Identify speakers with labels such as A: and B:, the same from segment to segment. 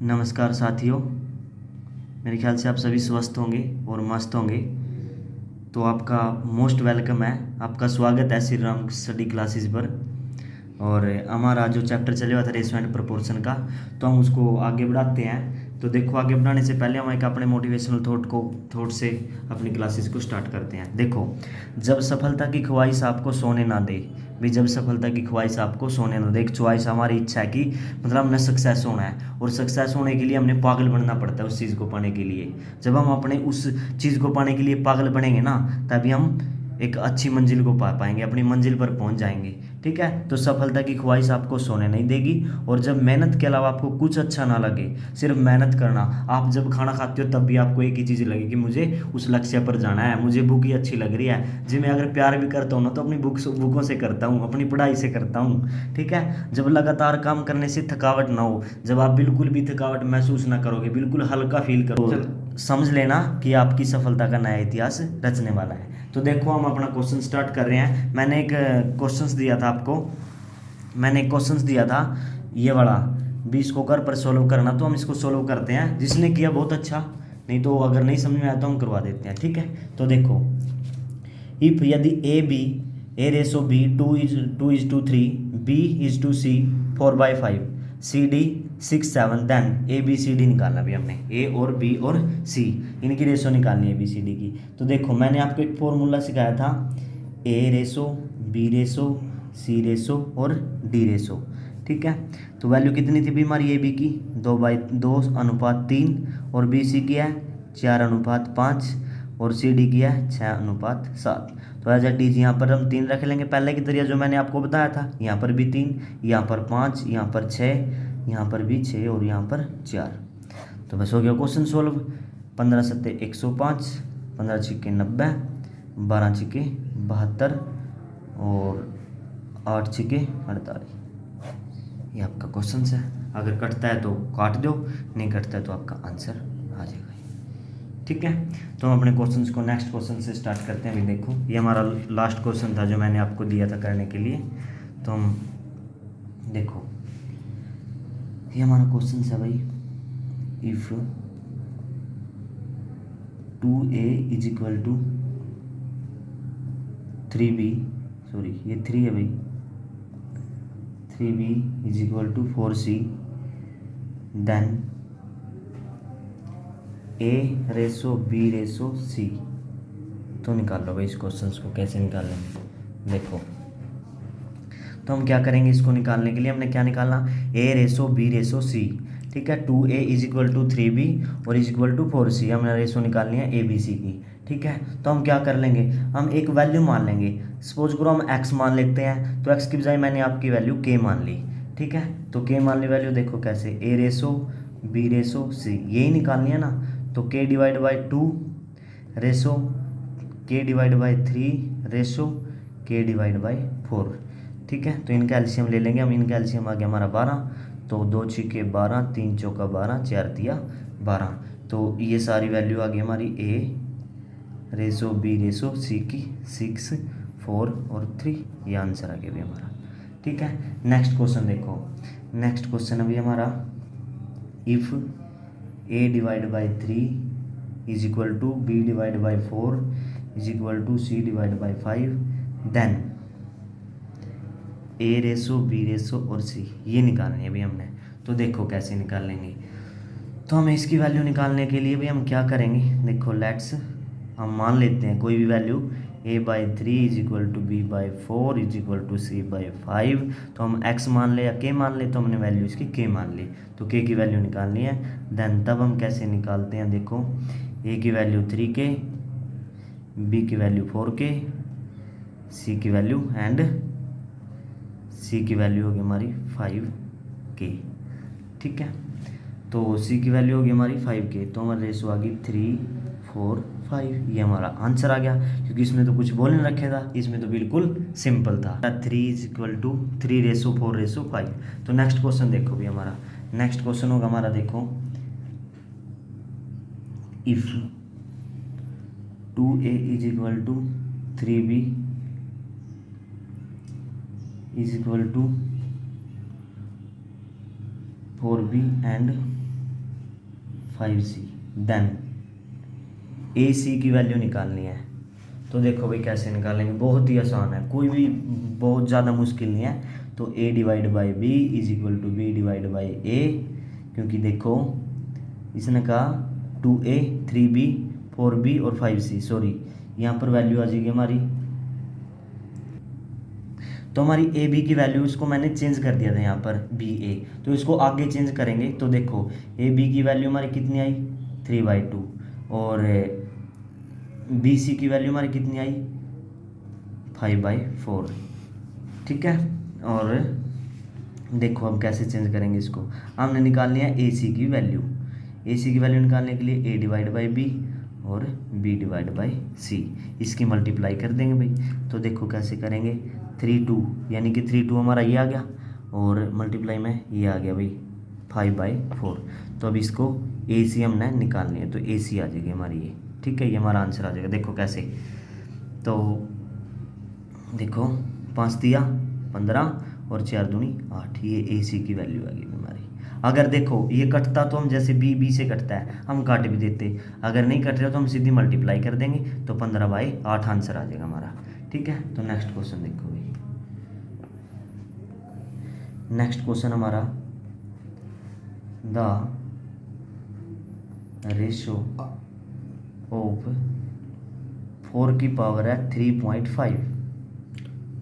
A: नमस्कार साथियों। मेरे ख्याल से आप सभी स्वस्थ होंगे और मस्त होंगे। तो आपका मोस्ट वेलकम है, आपका स्वागत है श्री राम स्टडी क्लासेस पर। और हमारा जो चैप्टर चले हुआ था रेशो एंड प्रोपोर्शन का, तो हम उसको आगे बढ़ाते हैं। तो देखो, आगे बढ़ाने से पहले हम एक अपने मोटिवेशनल थॉट से अपनी क्लासेस को स्टार्ट करते हैं। देखो, जब सफलता की ख्वाहिश आपको सोने ना दे, भी जब सफलता की ख्वाहिश आपको सोने ना दे, एक ख्वाहिश हमारी इच्छा है कि मतलब हमने सक्सेस होना है, और सक्सेस होने के लिए हमने पागल बनना पड़ता है उस चीज़ को पाने के लिए। जब हम अपने उस चीज़ को पाने के लिए पागल बनेंगे ना, तभी हम एक अच्छी मंजिल को पा पाएंगे, अपनी मंजिल पर पहुंच जाएंगे। ठीक है, तो सफलता की ख्वाहिश आपको सोने नहीं देगी। और जब मेहनत के अलावा आपको कुछ अच्छा ना लगे, सिर्फ मेहनत करना, आप जब खाना खाते हो तब भी आपको एक ही चीज़ लगे कि मुझे उस लक्ष्य पर जाना है, मुझे बुक ही अच्छी लग रही है। जी, मैं अगर प्यार भी करता हूँ ना, तो अपनी बुकों से करता हूँ, अपनी पढ़ाई से करता हूँ। ठीक है, जब लगातार काम करने से थकावट ना हो, जब आप बिल्कुल भी थकावट महसूस ना करोगे, बिल्कुल हल्का फील करो, समझ लेना कि आपकी सफलता का नया इतिहास रचने वाला है। तो देखो, हम अपना क्वेश्चन स्टार्ट कर रहे हैं। मैंने एक क्वेश्चंस दिया था आपको, मैंने एक क्वेश्चंस दिया था ये वाला, 20 को घर पर सोल्व करना। तो हम इसको सोल्व करते हैं, जिसने किया बहुत अच्छा, नहीं तो अगर नहीं समझ में आया तो हम करवा देते हैं। ठीक है, तो देखो, इफ यदि A ratio B 2:3, B is to C 4/5, C D 6/7, then A B C D निकालना भी हमने, ए और बी और सी, इनकी रेसो निकालनी है बी सी डी की। तो देखो, मैंने आपको एक फॉर्मूला सिखाया था, ए रेसो, बी रेसो, सी रेसो और डी रेसो। ठीक है, तो वैल्यू कितनी थी भी हमारी ए बी की, 2/2:3, और बी सी की है 4:5, और सी डी की है 6:7। तो एज एट इज यहाँ पर हम 3 रख लेंगे, पहले की तरह जो मैंने आपको बताया था। यहाँ पर भी 3, यहाँ पर 5, यहाँ पर 6, यहाँ पर भी 6, और यहाँ पर 4। तो बस हो गया क्वेश्चन सोल्व। 15 सत्ते 105, 15 छिक्के 90, 12 छिक्के 72, और 8 छिक्के 48। ये आपका क्वेश्चन है। अगर कटता है तो काट दो, नहीं कटता है तो आपका आंसर आ जाएगा। ठीक है, तो हम अपने क्वेश्चंस को नेक्स्ट क्वेश्चन से स्टार्ट करते हैं। अभी देखो, ये हमारा लास्ट क्वेश्चन था जो मैंने आपको दिया था करने के लिए। तो हम देखो, ये हमारा क्वेश्चन है भाई, if 2a is equal to 3b, sorry ये 3 है भाई, 3b is equal to 4c, then A ratio B ratio C. तो निकाल लो भाई इस क्वेश्चन को कैसे निकालेंगे। देखो, तो हम क्या करेंगे, इसको निकालने के लिए हमने क्या निकालना, ए रेसो बी रेसो सी। ठीक है, 2a is equal to 3b और इज इक्वल टू 4c, हमने रेसो निकालनी है ए बी सी की। ठीक है, तो हम क्या कर लेंगे, हम एक वैल्यू मान लेंगे। सपोज करो हम x मान लेते हैं, तो x की बजाय मैंने आपकी वैल्यू k मान ली। ठीक है, तो k मान ली वैल्यू, देखो कैसे, A ratio B ratio C, यही निकालनी है ना। तो k divide by 2 ratio k divide by 3 ratio k divide by 4। ठीक है, तो इनका एलसीएम ले लेंगे हम। इनका एलसीएम आ गया हमारा 12, तो 2 छिक्के 12, 3 चौका 12, 4 दिया 12। तो ये सारी वैल्यू आ गई हमारी ए रेसो बी रेसो सी की 6, 4 और 3, ये आंसर आ गया भी हमारा। ठीक है, नेक्स्ट क्वेश्चन देखो, नेक्स्ट क्वेश्चन अभी हमारा, if A divide by 3 is equal to B divide by 4 is equal to C divide by 5, then A ratio B ratio और सी, ये निकालनी है अभी हमने। तो देखो कैसे निकालेंगे, तो हमें इसकी वैल्यू निकालने के लिए भी हम क्या करेंगे, देखो लेट्स, हम मान लेते हैं कोई भी value, a/3 is equal to b/4 is equal to c/5। तो हम x मान ले या k मान ले, तो हमने वैल्यू इसकी k मान ली, तो k की वैल्यू निकालनी है। देन तब हम कैसे निकालते हैं, देखो, a की वैल्यू 3k, b की वैल्यू 4k, c की वैल्यू एंड सी की वैल्यू होगी हमारी 5k। ठीक है, तो सी की वैल्यू होगी हमारी 5k, तो हमारी रेसो आ गई 3, 4, 5, ये हमारा आंसर आ गया। क्योंकि इसमें तो कुछ बोल नहीं रखे था, इसमें तो बिल्कुल सिंपल था। 3 is equal to 3 ratio 4 ratio 5। तो नेक्स्ट क्वेश्चन देखो भी हमारा, नेक्स्ट क्वेश्चन होगा हमारा, देखो, if 2a is equal to 3b is equal to 4b and 5c। Then A C की वैल्यू निकालनी है। तो देखो भाई कैसे निकालेंगे, बहुत ही आसान है, कोई भी बहुत ज़्यादा मुश्किल नहीं है। तो a divide by B is equal to B divide by A, क्योंकि देखो इसने कहा 2a 3b 4b और 5c, सॉरी यहाँ पर वैल्यू आ जाएगी हमारी, तो हमारी ए बी की वैल्यू इसको मैंने चेंज कर दिया था यहाँ पर बी ए, तो इसको आगे चेंज करेंगे। तो देखो ए बी की वैल्यू हमारी कितनी आई 3/2 और बी सी की वैल्यू हमारी कितनी आई 5/4। ठीक है, और देखो अब कैसे चेंज करेंगे इसको, हमने निकालनी है ए सी की वैल्यू। ए सी की वैल्यू निकालने के लिए ए डिवाइड बाई बी और बी डिवाइड बाई सी, इसकी मल्टीप्लाई कर देंगे भाई। तो देखो कैसे करेंगे, 3/2 यानी कि 3/2 हमारा ये आ गया और मल्टीप्लाई में ये आ गया भाई 5/4। तो अब इसको ए सी हमने निकालनी है, तो ए सी आ जाएगी हमारी ये। ठीक है, ये हमारा आंसर आ जाएगा। देखो कैसे, तो देखो 5 दिया 15 और 4 दूनी 8, ये ए सी की वैल्यू आ गई हमारी। अगर देखो ये कटता तो हम जैसे बी से कटता है हम काट भी देते, अगर नहीं कट रहा तो हम सीधी मल्टीप्लाई कर देंगे, तो 15/8 आंसर आ जाएगा हमारा। ठीक है, तो नेक्स्ट क्वेश्चन देखो भाई। नेक्स्ट क्वेश्चन हमारा, द रेशो ऑफ 4 की पावर है 3.5,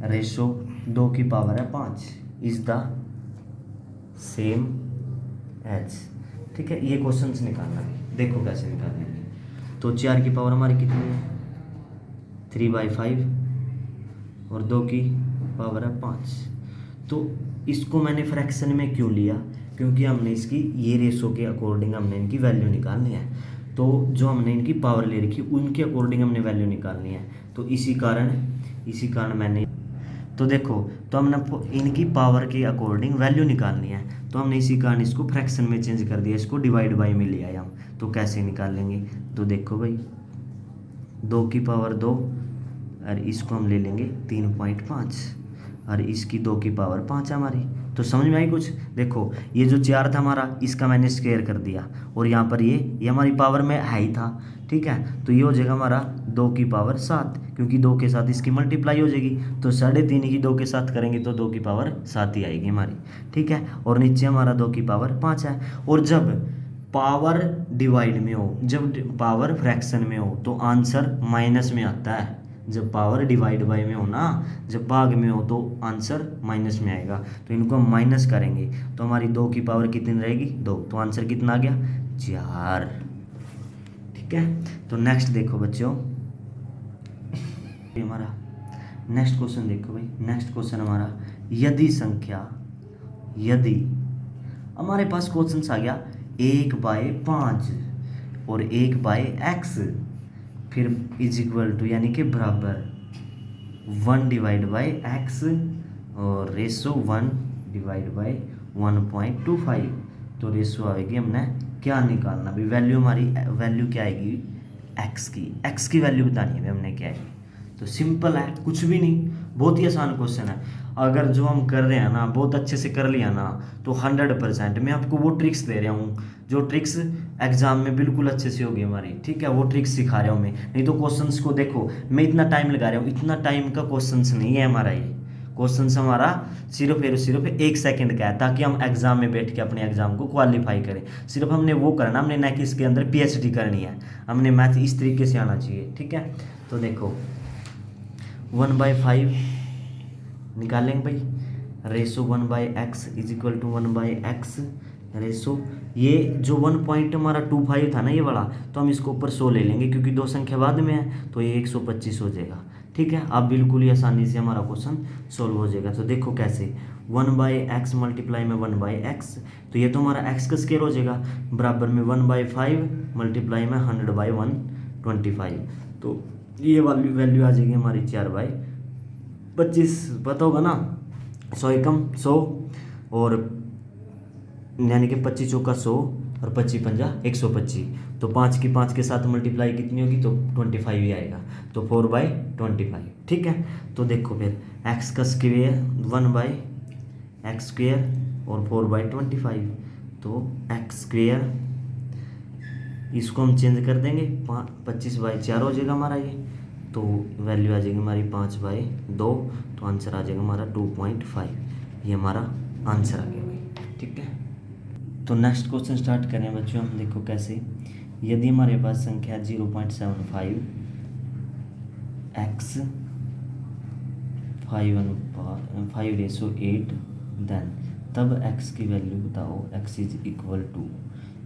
A: रेशो 2 की पावर है 5 इज द सेम एज। ठीक है, ये क्वेश्चन निकालना है, देखो कैसे निकालेंगे। तो 4 की पावर हमारी कितनी है 3/5 और 2 की पावर है 5। तो इसको मैंने फ्रैक्शन में क्यों लिया, क्योंकि हमने इसकी ये रेशो के अकॉर्डिंग हमने इनकी वैल्यू निकालनी है। तो जो हमने इनकी पावर ले रखी उनके अकॉर्डिंग हमने वैल्यू निकालनी है, तो इसी कारण मैंने, तो देखो तो हमने इनकी पावर के अकॉर्डिंग वैल्यू निकालनी है, तो हमने इसी कारण इसको फ्रैक्शन में चेंज कर दिया, इसको डिवाइड बाई में लिया है हम। तो कैसे निकालेंगे, तो देखो भाई 2 की पावर 2 और इसको हम ले लेंगे 3.5 और इसकी 2 की पावर 5 है हमारी। तो समझ में आई कुछ, देखो ये जो 4 था हमारा इसका मैंने स्क्वायर कर दिया और यहाँ पर ये हमारी पावर में है ही था। ठीक है, तो ये हो जाएगा हमारा 2 की पावर 7, क्योंकि 2 के साथ इसकी मल्टीप्लाई हो जाएगी, तो 3.5 की 2 के साथ करेंगे तो 2 की पावर 7 ही आएगी हमारी। ठीक है, और नीचे हमारा 2 की पावर 5 है। और जब पावर डिवाइड में हो, जब पावर फ्रैक्शन में हो तो आंसर माइनस में आता है। जब पावर डिवाइड बाय में हो ना, जब भाग में हो तो आंसर माइनस में आएगा, तो इनको हम माइनस करेंगे तो हमारी 2 की पावर कितनी रहेगी 2, तो आंसर कितना आ गया 4। ठीक है, तो नेक्स्ट देखो बच्चों, हमारा नेक्स्ट क्वेश्चन देखो भाई। नेक्स्ट क्वेश्चन हमारा, यदि हमारे पास क्वेश्चन आ गया 1/5 और 1/x, फिर इज इक्वल टू यानी कि बराबर 1 डिवाइड बाई एक्स और रेशो 1 डिवाइड बाई 1.25। तो रेशो आएगी, हमने क्या निकालना भी, वैल्यू हमारी वैल्यू क्या आएगी एक्स की वैल्यू बतानी है हमने क्या आएगी। तो सिंपल है, कुछ भी नहीं, बहुत ही आसान क्वेश्चन है। अगर जो हम कर रहे हैं ना बहुत अच्छे से कर लिया ना तो 100% मैं आपको वो ट्रिक्स दे रहा हूँ जो ट्रिक्स एग्जाम में बिल्कुल अच्छे से होगी हमारी। ठीक है, वो ट्रिक्स सिखा रहा हूँ मैं, नहीं तो क्वेश्चंस को देखो मैं इतना टाइम लगा रहा हूँ, इतना टाइम का क्वेश्चंस नहीं है हमारा। ये क्वेश्चंस हमारा सिर्फ 1 सेकंड का है, ताकि हम एग्जाम में बैठ के अपने एग्जाम को क्वालिफाई करें। सिर्फ हमने वो करना, हमने ना कि इसके अंदर PhD करनी है, हमने मैथ इस तरीके से आना चाहिए। ठीक है, तो देखो 1/5 निकालेंगे भाई, ratio 1/x is equal to 1/x ratio, ये जो 1 हमारा 25 था ना ये वाला, तो हम इसको ऊपर 100 ले लेंगे क्योंकि 2 संख्या बाद में है, तो ये 125 हो जाएगा। ठीक है, अब बिल्कुल ही आसानी से हमारा क्वेश्चन सोल्व हो जाएगा। तो देखो कैसे, 1/x मल्टीप्लाई में 1/x, तो ये तो हमारा x का स्क्वायर हो जाएगा, बराबर में 1/5 मल्टीप्लाई में 100/125, तो ये वाली वैल्यू आ जाएगी हमारी 4/25। पता होगा ना, 100 एकम 100 और यानी कि 25 चौका 100 और 25 पंजा 125, तो 5 की 5 के साथ मल्टीप्लाई कितनी होगी तो 25 ही आएगा, तो 4/25। ठीक है, तो देखो फिर x का स्क्वेयर 1/x स्क्वेयर और 4/25, तो x स्क्वेयर इसको हम चेंज कर देंगे, 25/4 हो जाएगा हमारा ये, तो वैल्यू आ जाएगी हमारी 5/2, तो आंसर आ जाएगा हमारा 2.5। ये हमारा आंसर आ गया भाई, ठीक है। तो नेक्स्ट क्वेश्चन स्टार्ट करें बच्चों हम। देखो कैसे, यदि हमारे पास संख्या 0.75 x 5/8 देन तब x की वैल्यू बताओ, x इज इक्वल टू,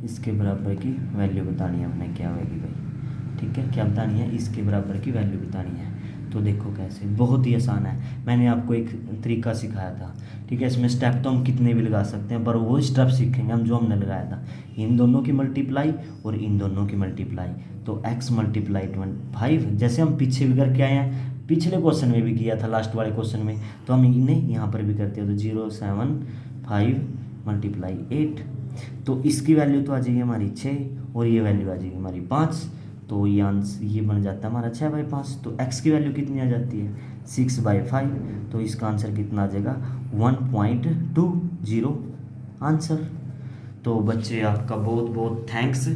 A: इसके बराबर की वैल्यू बतानी है हमने, क्या होगी भाई, ठीक है। क्या बतानी है, इसके बराबर की वैल्यू बतानी है। तो देखो कैसे, बहुत ही आसान है, मैंने आपको एक तरीका सिखाया था, ठीक है। इसमें स्टेप तो हम कितने भी लगा सकते हैं, पर वो स्टेप सीखेंगे हम जो हमने लगाया था, इन दोनों की मल्टीप्लाई और इन दोनों की मल्टीप्लाई। तो x मल्टीप्लाई 5, जैसे हम पीछे भी करके आए हैं, पिछले क्वेश्चन में भी किया था, लास्ट वाले क्वेश्चन में, तो हम इन्हें यहाँ पर भी करते हैं। तो 0.75 मल्टीप्लाई 8, तो इसकी वैल्यू तो आ जाएगी हमारी 6 और ये वैल्यू आ जाएगी हमारी 5, तो ये आंसर ये बन जाता है हमारा 6/5। तो x की वैल्यू कितनी आ जाती है, 6/5, तो इसका आंसर कितना आ जाएगा, 1.20 आंसर। तो बच्चे आपका बहुत बहुत थैंक्स।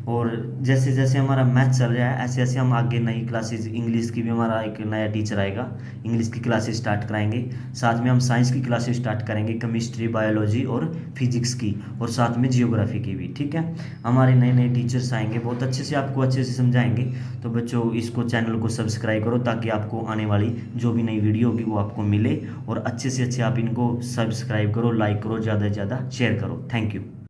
A: और जैसे जैसे हमारा मैथ चल रहा है, ऐसे ऐसे हम आगे नई क्लासेस, इंग्लिश की भी हमारा एक नया टीचर आएगा, इंग्लिश की क्लासेस स्टार्ट कराएंगे, साथ में हम साइंस की क्लासेस स्टार्ट करेंगे, केमिस्ट्री, बायोलॉजी और फिजिक्स की, और साथ में जियोग्राफी की भी, ठीक है। हमारे नए नए टीचर्स आएंगे, बहुत अच्छे से आपको अच्छे से समझाएंगे। तो बच्चों इसको, चैनल को सब्सक्राइब करो, ताकि आपको आने वाली जो भी नई वीडियो होगी वो आपको मिले, और अच्छे से अच्छे आप इनको सब्सक्राइब करो, लाइक करो, ज़्यादा से ज़्यादा शेयर करो। Thank you.